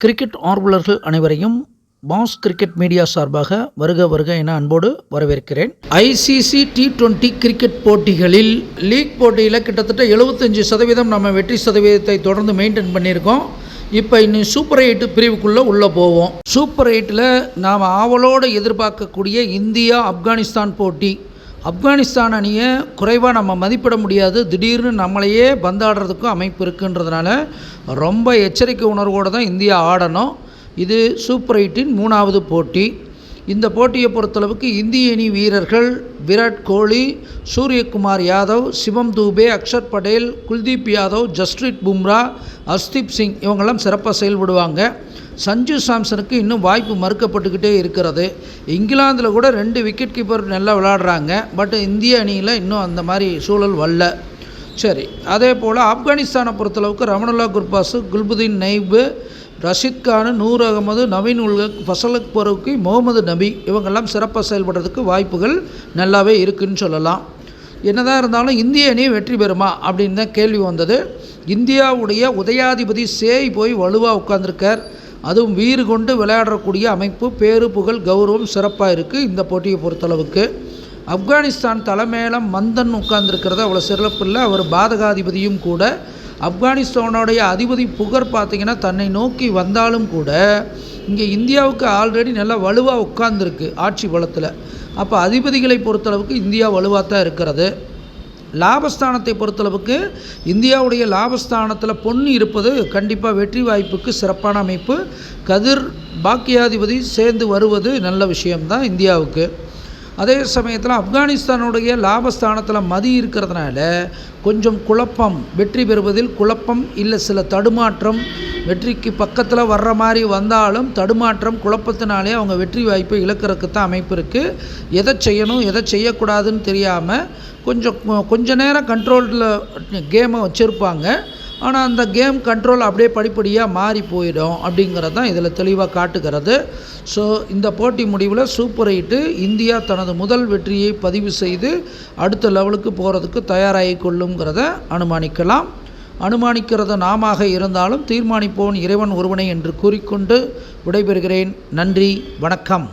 Cricket ஆர்வலர்கள் அனைவரையும் pass cricket media சார்பாக வருக வருக என அன்போடு வரவேற்கிறேன். ஐசிசி T20 கிரிக்கெட் போட்டிகளில் லீக் போட்டியில் கிட்டத்தட்ட 75% நம்ம வெற்றி சதவீதத்தை தொடர்ந்து மெயின்டைன் பண்ணியிருக்கோம். இப்போ இன்னும் சூப்பர் 8 பிரிவுக்குள்ளே உள்ளே போவோம். சூப்பர் 8ல் நாம் ஆவலோடு எதிர்பார்க்கக்கூடிய இந்தியா ஆப்கானிஸ்தான் போட்டி. ஆப்கானிஸ்தான் அணியை குறைவாக நம்ம மதிப்பிட முடியாது. திடீர்னு நம்மளையே பந்தாடுறதுக்கும் அமைப்பு இருக்குன்றதுனால ரொம்ப எச்சரிக்கை உணர்வோடு தான் இந்தியா ஆடணும். இது சூப்பர் 8இன் 3வது போட்டி. இந்த போட்டியை பொறுத்தளவுக்கு இந்திய அணி வீரர்கள் விராட் கோலி, சூரியகுமார் யாதவ், சிவம் தூபே, அக்ஷர் படேல், குல்தீப் யாதவ், ஜஸ்பிரீத் பும்ரா, ஹர்ஷ்தீப் சிங் இவங்கெல்லாம் சிறப்பாக செயல்படுவாங்க. சஞ்சு சாம்சனுக்கு இன்னும் வாய்ப்பு மறுக்கப்பட்டுக்கிட்டே இருக்கிறது. இங்கிலாந்தில் கூட 2 விக்கெட் கீப்பர் நல்லா விளையாடுறாங்க. பட் இந்திய அணியில் இன்னும் அந்த மாதிரி சூழல் வரல. சரி, அதே போல் ஆப்கானிஸ்தானை பொறுத்தளவுக்கு ரமனுல்லா குர்பாஸு, குல்புதீன் நைபு, ரஷீத் கான், நூர் அகமது, நவீன் உல்கக், ஃபசலக் பரூக்கி, முகமது நபி இவங்கெல்லாம் சிறப்பாக செயல்படுறதுக்கு வாய்ப்புகள் நல்லாவே இருக்குதுன்னு சொல்லலாம். என்னதான் இருந்தாலும் இந்திய அணி வெற்றி பெறுமா அப்படின்னு தான் கேள்வி வந்தது. இந்தியாவுடைய உதயாதிபதி சேய் போய் வலுவாக உட்கார்ந்துருக்கார். அதுவும் வீறு கொண்டு விளையாடக்கூடிய அமைப்பு, பேரு புகழ் கௌரவம் சிறப்பாக இருக்குது இந்த போட்டியை பொறுத்தளவுக்கு. ஆப்கானிஸ்தான் தலைமையிலம் மந்தன் உட்கார்ந்துருக்கிறது அவ்வளோ சிறப்பு இல்லை. அவர் பாதகாதிபதியும் கூட. ஆப்கானிஸ்தானுடைய அதிபதி புகர் பார்த்திங்கன்னா தன்னை நோக்கி வந்தாலும் கூட இங்கே இந்தியாவுக்கு ஆல்ரெடி நல்லா வலுவாக உட்கார்ந்துருக்கு ஆட்சி பலத்தில். அப்போ அதிபதிகளை பொறுத்தளவுக்கு இந்தியா வலுவாக தான் இருக்கிறது. லாபஸ்தானத்தை பொறுத்தளவுக்கு இந்தியாவுடைய லாபஸ்தானத்தில் பொண்ணு இருப்பது கண்டிப்பாக வெற்றி வாய்ப்புக்கு சிறப்பான அமைப்பு. கதிர் பாக்கியாதிபதி சேர்ந்து வருவது நல்ல விஷயம்தான் இந்தியாவுக்கு. அதே சமயத்தில் ஆப்கானிஸ்தானுடைய லாபஸ்தானத்தில் மதி இருக்கிறதுனால கொஞ்சம் குழப்பம், வெற்றி பெறுவதில் குழப்பம் இல்லை சில தடுமாற்றம், வெற்றிக்கு பக்கத்தில் வர்ற மாதிரி வந்தாலும் தடுமாற்றம் குழப்பத்தினாலே அவங்க வெற்றி வாய்ப்பை இழக்கிறதுக்கு தான் அமைப்பு இருக்குது. எதை செய்யணும் எதை செய்யக்கூடாதுன்னு தெரியாமல் கொஞ்ச நேரம் கண்ட்ரோலில் கேமை வச்சுருப்பாங்க. ஆனால் அந்த கேம் கண்ட்ரோல் அப்படியே படிப்படியாக மாறி போயிடும் அப்படிங்கிறது தான் இதில் தெளிவாக காட்டுகிறது. ஸோ இந்த போட்டி முடிவில் சூப்பர் 8 இந்தியா தனது முதல் வெற்றியை பதிவு செய்து அடுத்த லெவலுக்கு போகிறதுக்கு தயாராகி கொள்ளுங்கிறத அனுமானிக்கலாம். அனுமானிக்கிறது நாம இருந்தாலும் தீர்மானிப்போன் இறைவன் ஒருவனை என்று கூறிக்கொண்டு விடைபெறுகிறேன். நன்றி, வணக்கம்.